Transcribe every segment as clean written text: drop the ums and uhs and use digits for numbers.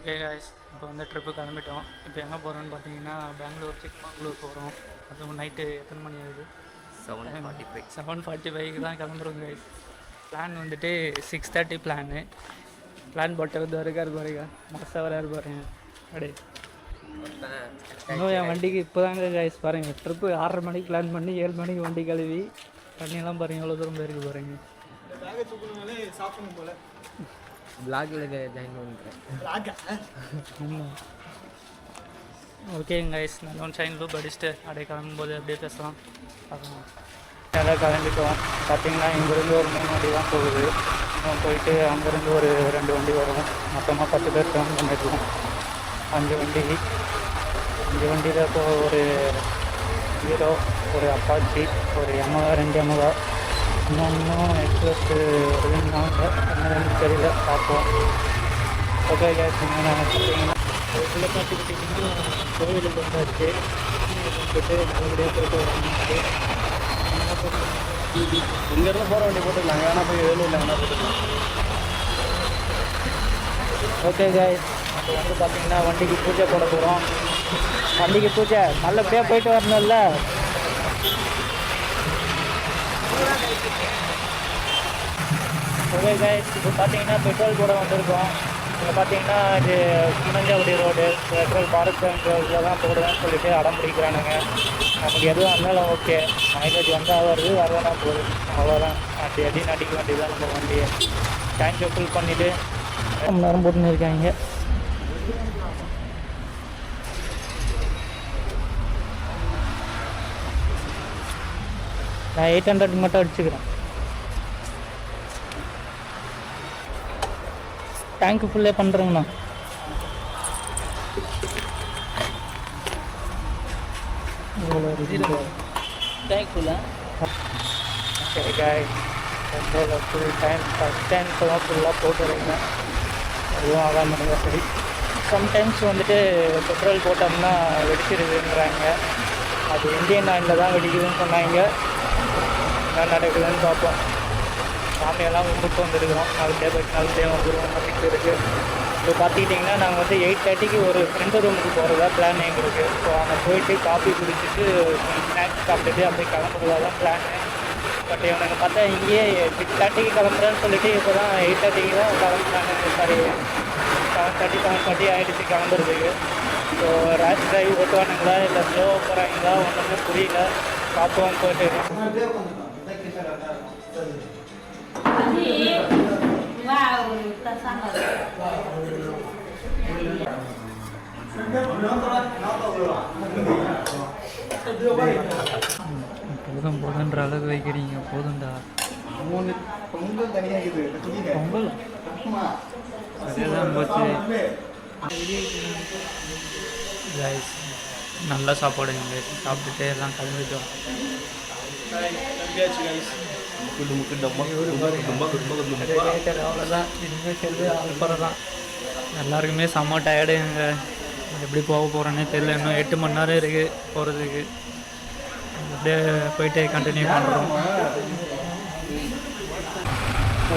Okay guys, இப்போ வந்து trip கிளம்பிட்டோம். இப்போ எங்கே போகிறோன்னு பார்த்தீங்கன்னா பெங்களூர் சிக்மங்களூர் போகிறோம். அதுவும் நைட்டு எத்தனை மணி ஆகுது? 7:45 தான் கிளம்புறோம் காய்ஸ். பிளான் வந்துட்டு 6:30 பிளான் போட்டது இருக்கார் பாருங்க, மாதம் வராரு பாருங்க. அப்படியே இன்னும் என் வண்டிக்கு இப்போ தாங்க காய்ஸ் பாருங்கள், ட்ரிப்பு 6:30 மணிக்கு பிளான் பண்ணி 7 மணிக்கு வண்டி கழுவி தண்ணியெல்லாம் பாருங்கள் எவ்வளோ தூரம் போயிருக்கு பாருங்க. ஓகேங்க கைஸ், நல்ல ஒன்று சைன் லூப் அடிச்சுட்டு அப்படியே கிளம்பும்போது அப்படியே பேசலாம். பார்க்கலாம். நல்லா கிளம்பிட்டோம். பார்த்தீங்கன்னா இங்கேருந்து ஒரு 3 வண்டி தான் போகுது. போயிட்டு அங்கேருந்து ஒரு 2 வண்டி வரும். மொத்தமாக 10 பேர் பிளான் பண்ணிடுவோம். 5 வண்டியில் இப்போ ஒரு ஹீரோ, ஒரு அப்பாச்சி, ஒரு யமகா, 2 யமகா, இன்னும் எக்ஸ்பிரஸ் இருந்தாங்க. என்னன்னு தெரியல, பார்ப்போம். ஓகே கேஸ், நாங்கள் பார்த்தீங்கன்னா அதுக்குள்ளே பார்த்துக்கிட்டிங்கன்னா கோவிலுக்கு வந்தாச்சு. போட்டு நல்லபடியாக போயிட்டு வராங்க. இங்கேருந்து போகிற வண்டி போட்டுக்கலாம், வேணா போய் வேலூரில் வேணா போட்டுக்கலாம். ஓகே கேஸ், இப்போ வந்து பார்த்தீங்கன்னா வண்டிக்கு பூஜை போட போகிறோம். வண்டிக்கு பூஜை நல்லபடியாக போயிட்டு வரணும்ல. ஓகே கைஸ், இப்போ பார்த்தீங்கன்னா பெட்ரோல் போட வந்திருக்கோம். இங்கே பார்த்தீங்கன்னா இது குணஞ்சாவடி ரோடு, பெட்ரோல் பாரத் பேங்க் ரோடில் தான் போடுவேன்னு சொல்லிட்டு அடம் பிடிக்கிறானுங்க. நமக்கு எதுவும் இருந்தாலும் ஓகே, மைலேஜ் வந்தால் வருது, வரலாம் போகுது, அவ்வளோதான். அடி நடிக்க வேண்டியதான் நம்ம வண்டியை. டேங்கை ஃபுல் பண்ணிவிட்டு ரொம்ப நேரம் போட்டுன்னு இருக்காங்க. நான் 800 மட்டும் அடிச்சுக்கிறேன். டேங்க்கு ஃபுல்லே பண்ணுறேங்கண்ணா. டேங்க் ஃபுல்லாக பெட்ரோல் ஃபுல் ஃபஸ்ட் டேங்க்லாம் ஃபுல்லாக போட்டுறீங்க. அதுவும் ஆகாம சரி. சம்டைம்ஸ் வந்துட்டு பெட்ரோல் போட்டோம்னா வெடிச்சிருதுன்றாங்க. அது இந்தியன் ஆயிலில் தான் வெடிக்குதுன்னு சொன்னாங்க. என்ன நடக்குதுன்னு பார்ப்போம். சாமியெல்லாம் கும்பிட்டு வந்துருக்கிறோம். நல்லபடியாக போய்ட்டு நல்லபடியாக வந்துடுவோம் நம்பிக்கை இருக்குது. இப்போ பார்த்துக்கிட்டிங்கன்னா நாங்கள் வந்து 8:30க்கு ஒரு ஃப்ரெண்டு ரூமுக்கு போகிறதா பிளான் எங்களுக்கு. ஸோ அங்கே போயிட்டு காஃபி குடிச்சிட்டு ஸ்நாக்ஸ் சாப்பிட்டுட்டு அப்படியே கிளம்புறதா தான் பிளானு. பட் இவனுங்க பார்த்தா இங்கேயே 6:30க்கு கிளம்புறேன்னு சொல்லிட்டு இப்போ தான் 8:30க்கு தான் கிளம்புறாங்க. சாரி 7:30 ஆகிடுச்சு கிளம்புறதுக்கு. ஸோ ரேஷ் டிரைவ் ஓட்டுவானுங்களா இல்லை ஸ்லோவாக போகிறாங்களா ஒன்றுமே புரியல. பார்ப்போம் போயிட்டு. போதும் போதுன்ற அளவு வைக்கிறீங்க, போதும்டா. பொங்கல் அதேதான் போச்சு. நல்ல சாப்பாடு எங்கள் சாப்பிட்டுட்டு எல்லாம் கிளம்பிட்டோம். அவ்வளோதான், இனிமேல் செல்வி அனுப்புறதான். எல்லாருக்குமே செம்ம டயர்டு. எங்கள் எப்படி போக போகிறோன்னே தெரியல. இன்னும் 8 மணி நேரம் இருக்குது போகிறதுக்கு. அப்படியே போயிட்டு கண்டினியூ பண்ணுறோம்.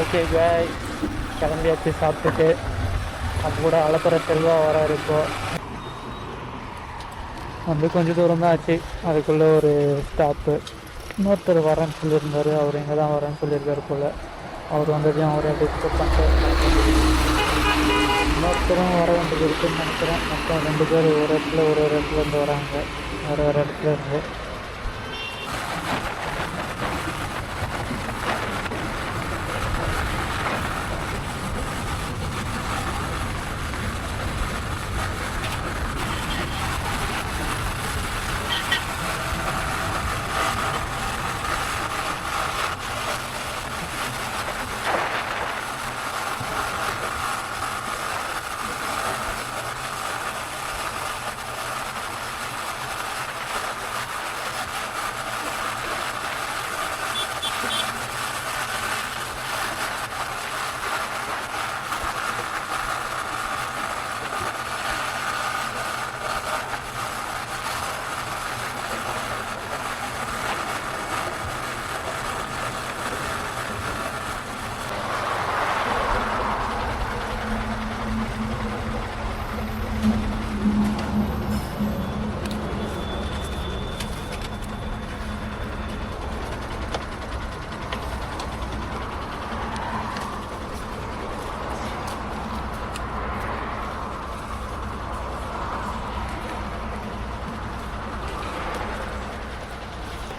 ஓகே காய், கிளம்பியாச்சு சாப்பிட்டுட்டு. அது கூட அலப்புற செல்வா வர இருக்கோம். வந்து கொஞ்சம் தூரம் தான் ஆச்சு. அதுக்குள்ளே ஒரு ஸ்டாப்பு. இன்னொருத்தர் வரேன்னு சொல்லியிருந்தார். அவர் எங்கே தான் வரேன்னு சொல்லியிருக்காரு போல். அவர் வந்ததையும் அவரே டிஸ்கஸ் பண்ணிட்டு இன்னொருத்தரும் வர வேண்டியது இருக்குதுன்னு நினைக்கிறேன். மொத்தம் 2 பேர் ஒரு இடத்துல இருந்து வராங்க, வேறு இடத்துல இருந்து.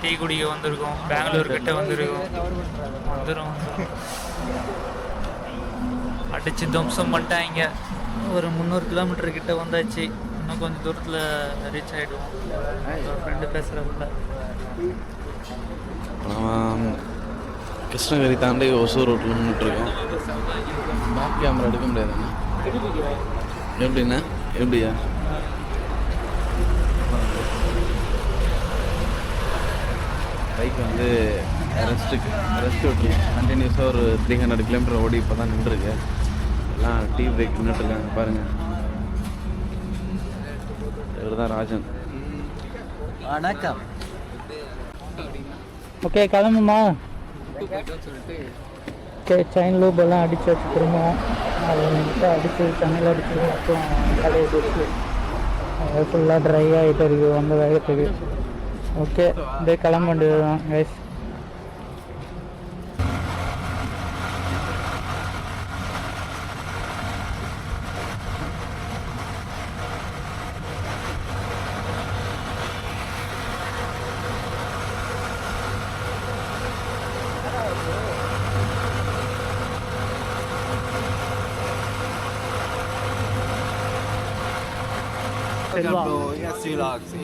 டீ குடிக்க வந்திருக்கோம். பெங்களூர் கிட்ட வந்துடும் அடித்து துவம்சம் பண்ணிட்டாங்க. ஒரு 300 கிலோமீட்டர் கிட்ட வந்தாச்சு. இன்னும் கொஞ்சம் தூரத்தில் ரீச் ஆகிடுவோம். ஃப்ரெண்டு பேசுகிறப்பல கிருஷ்ணகிரி தாண்டி ஒசூர் ரோட்டில் நின்றுட்டுருக்கோம். பேக் கேமரா எடுக்க முடியாதுண்ணா. எப்படிண்ணா? எப்படியா? பைக் வந்து ரெஸ்ட் விட்டு கண்டினியூஸாக ஒரு 300 கிலோமீட்டர் ஓடி இப்போ தான் நின்றுருக்கு. எல்லாம் டீ பிரேக் நின்றுட்டுருக்காங்க பாருங்கள். இவர் தான் ராஜன். வணக்கம். ஓகே கிளம்புமா? ஓகே செயின் லூப் எல்லாம் அடித்து வச்சு திரும்பவும் அது வந்துட்டு அடித்து சென்னையில் அடிச்சு அப்புறம் கடையை பிடிச்சி ஃபுல்லாக ட்ரை ஆகிட்டு இருக்குது வந்த வேகத்துக்கு. ஓகே அப்படியே கிளம்ப வேண்டியது தான் கைஸ்.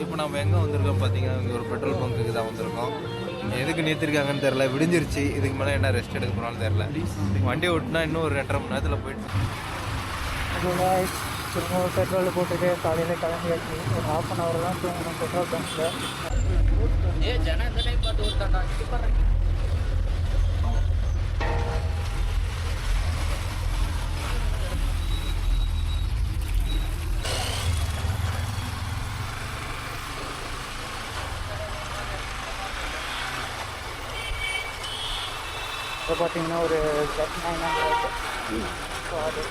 இப்போ நம்ம எங்கே வந்திருக்கோம் பார்த்தீங்கன்னா, இங்கே ஒரு பெட்ரோல் பங்க்குக்கு தான் வந்திருக்கோம். எதுக்கு நிறுத்திருக்காங்கன்னு தெரில, விடிஞ்சிருச்சு. இதுக்கு மேலே என்ன ரெஸ்ட் எடுக்க போனாலும் தெரில. வண்டி ஓட்டினா இன்னும் ஒரு 2.5 மணி நேரத்தில் போயிட்டு திரும்ப பெட்ரோல் போட்டுட்டு காலையில் கிளம்பியாச்சு. ஒரு 1/2 hour தான் தூங்கணும் பெட்ரோல் பங்க்கில். இப்போ பார்த்தீங்கன்னா ஒரு Z900 காரு.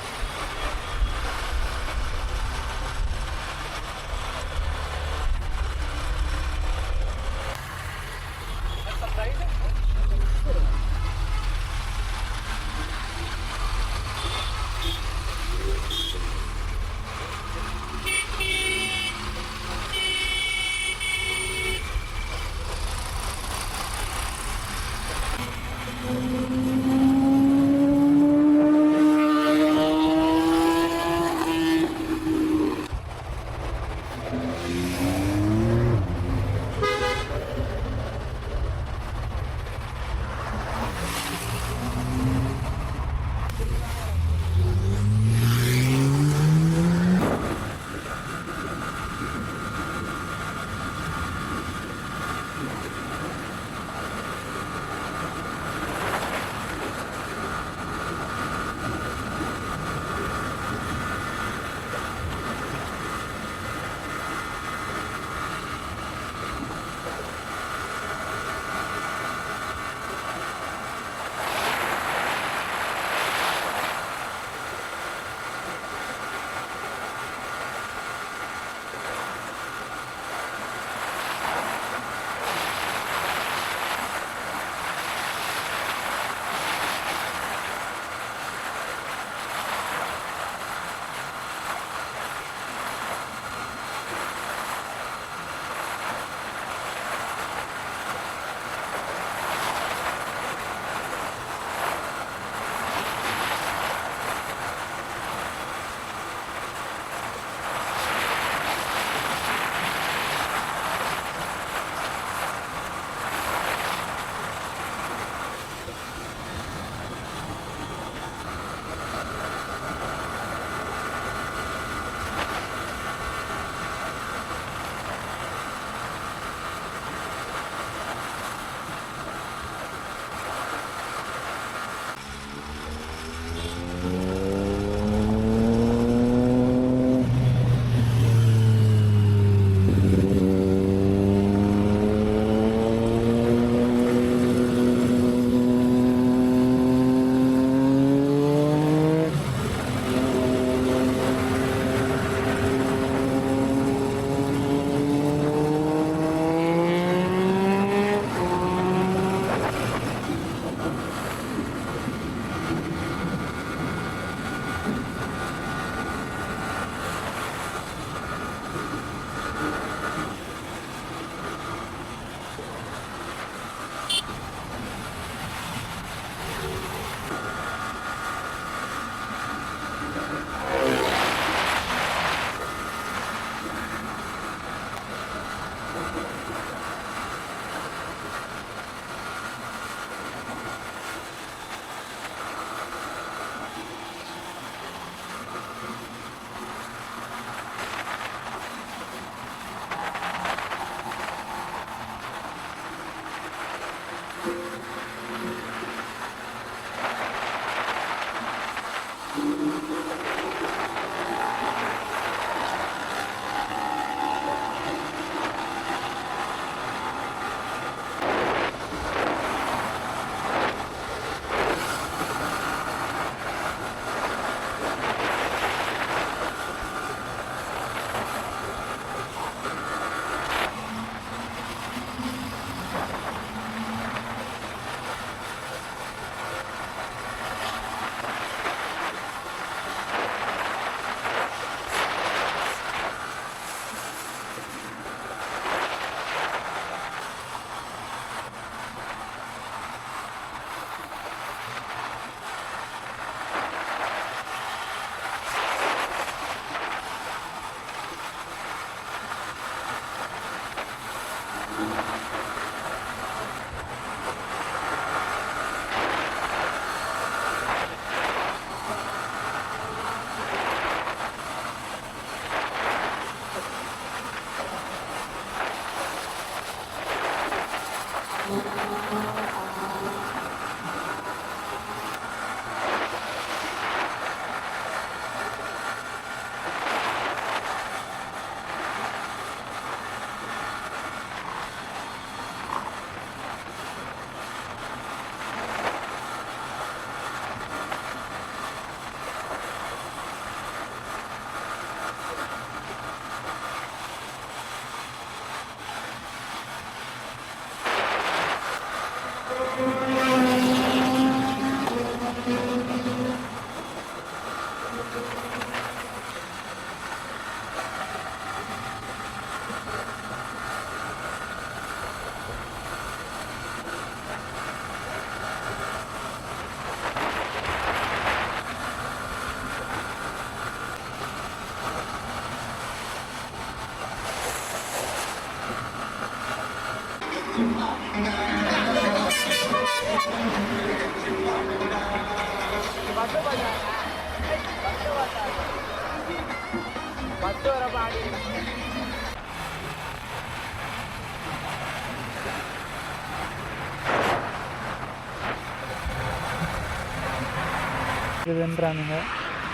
இதுன்றானுங்க.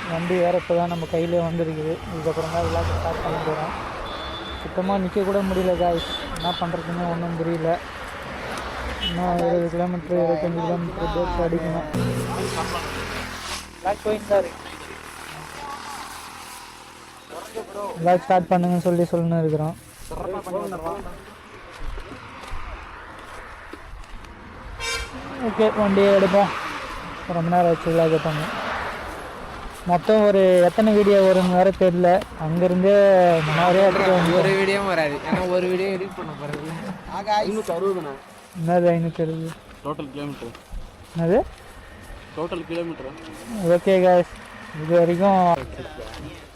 வண்டி வேறு இப்போ தான் நம்ம கையிலே வந்துருக்குது. இதுக்கப்புறம் தான் விழாக்கு ஸ்டார்ட் பண்ண போகிறோம். சுத்தமாக நிற்க கூட முடியல காய்ஸ். என்ன பண்ணுறதுன்னு ஒன்றும் புரியல. இன்னும் 20 கிலோமீட்ரு 25 கிலோமீட்ரு பிரேக் அடிக்கணும். விழாக் போயிட்டு தான் இருக்கு. விழாக் ஸ்டார்ட் பண்ணுங்கன்னு சொல்லணுன்னு இருக்கிறோம். ஓகே, வண்டியை எடுப்போம். ரொம்ப நேரம் ஆச்சு விழாக் பண்ணி. மொத்தம் ஒரு எத்தனை வீடியோ வரும்னு வேறு தெரியல. அங்கேருந்தே நிறைய இடத்துல ஒரு வீடியோவும் வராது. ஏன்னா ஒரு வீடியோ எடிட் பண்ண போகிறது. 560. என்னது 560? Total kilometre. என்னது டோட்டல் கிலோமீட்டர்? ஓகே காய்ஸ், இது வரைக்கும்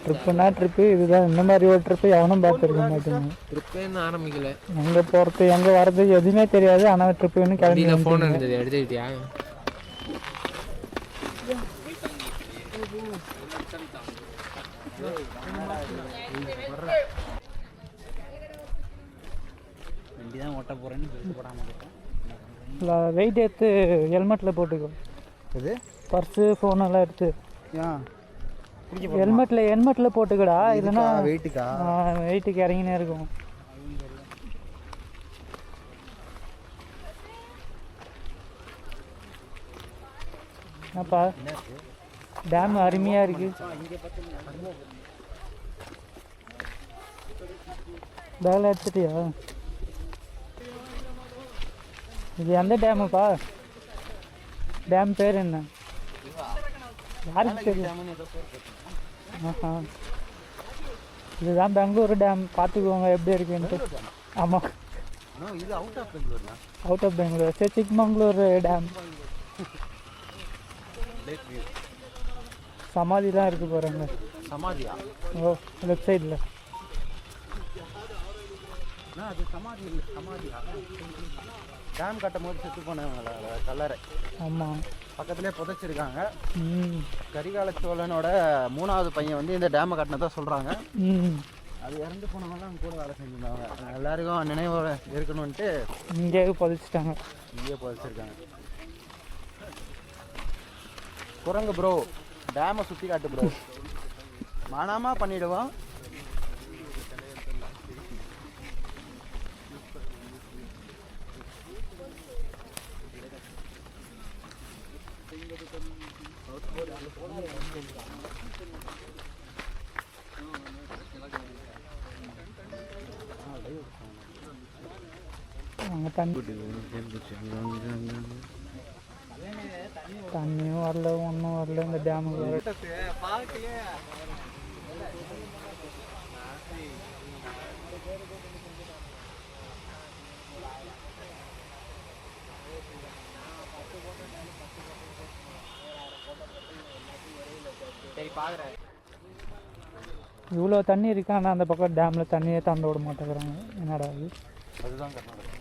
ட்ரிப்புனா ட்ரிப்பு இதுதான். இந்த மாதிரி ஒரு ட்ரிப்பு எவனும் பார்த்துருக்க மாட்டேங்க. ட்ரிப்பே இன்னும் ஆரம்பிக்கல. எங்கே போகிறது எங்கே வர்றது எதுவுமே தெரியாது. ஆனால் ட்ரிப்புன்னு கிளம்பி ஃபோன் இருந்தது, எடுத்துக்கிட்டியா? வண்டி தான் ஓட்ட போகிறேன்னு போடாமல் வெயிட் எடுத்து ஹெல்மெட்டில் போட்டுக்கோ. இது பர்ஸு ஃபோனெல்லாம் எடுத்து ஹெல்மெட்டில் போட்டுக்கடா. இல்லைன்னா வெயிட்டுக்கு இறங்கினே இருக்கும். என்னப்பா டேம் அருமையாக இருக்கு. பேக்கில் எடுத்துட்டியா? இது எந்த டேமுப்பா? டேம் பேர் என்ன? யாருக்கு தெரியும்? ஆஹா, இதுதான் பெங்களூர் டேம். பார்த்துக்குவோங்க எப்படி இருக்குன்ட்டு. ஆமாம், அவுட் ஆஃப் பெங்களூர். சரி, சிக்மங்களூர் டேம். சமாதிலாம் இருக்குது பாருங்க. சமாதியா? ஓ லெஃப்ட் சைடில். அது சமாதி இல்லை, சமாதியா? டேம் கட்டும் போது செத்து போனவங்கள கல்லறை. ஆமாம், பக்கத்துலேயே புதைச்சிருக்காங்க. ம் கரிகால சோழனோட 3வது பையன் வந்து இந்த டேமை கட்டினதா சொல்கிறாங்க. ம் அது இறந்து போனவங்களாம் கூட வேலை செஞ்சுருந்தாங்க. எல்லாருக்கும் நினைவோட இருக்கணும்ன்ட்டு இங்கேயே புதைச்சிட்டாங்க. இங்கேயே புதைச்சிருக்காங்க. குரங்கு ப்ரோ, டேமை சுற்றி காட்டு ப்ரோ. மனமாக பண்ணிவிடுவோம். அங்கே தண்ணியும் வரல, ஒன்றும் வரல இந்த டேமுக்கு. இவ்வளோ தண்ணி இருக்கு, ஆனால் அந்த பக்கம் டேமில் தண்ணியே தந்து விட மாட்டேங்கிறாங்க. என்னடா அது? அதுதான் கர்நாடகா.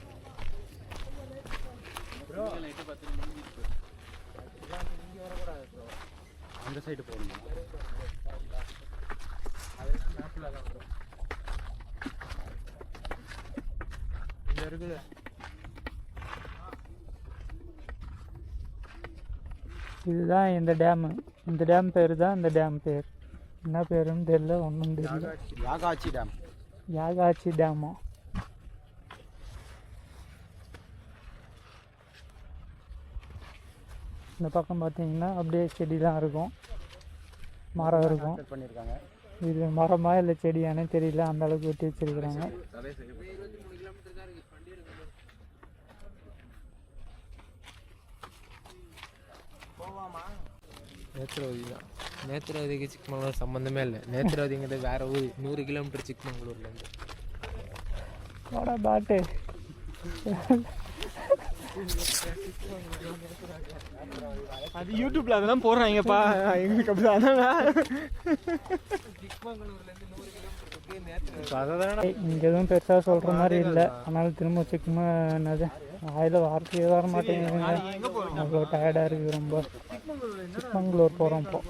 அந்த சைடு போகணும். இங்கே இருக்குது. இதுதான் இந்த டேமு. இந்த டேம் பேர் தான் இந்த டேம் பேர். என்ன பேருன்னு தெரியல, ஒன்றும் தெரியல. யாகாச்சி டேம். யாகாச்சி டேமா? இந்த பக்கம் பார்த்தீங்கன்னா அப்படியே செடிலாம் இருக்கும், மரம் இருக்கும். பண்ணியிருக்காங்க. இது மரமா இல்லை செடியானே தெரியல, அந்த அளவுக்கு வெட்டி வச்சிருக்கிறாங்க. நேத்ரவதி தான். நேத்ரவதிக்கு சிக்மங்களூர் சம்மந்தமே இல்லை. நேத்ரவதிங்கிறது வேற ஊர், 100 கிலோமீட்டர் சிக்மங்களூர்லேருந்து. வாடா பாட்டு. அது யூடியூப்ல அதெல்லாம் போடுறாங்கப்பா, எங்களுக்கு அப்படி அதான். இங்கே எதுவும் பெருசாக சொல்கிற மாதிரி இல்லை. ஆனாலும் திரும்ப சிக்கமா என்னது ஆயில் வார்த்தையே வர மாட்டேங்குதுங்க. அவ்வளோ டயர்டாக இருக்குது ரொம்ப. சிக்மங்களூர் போகிறோம் இப்போ.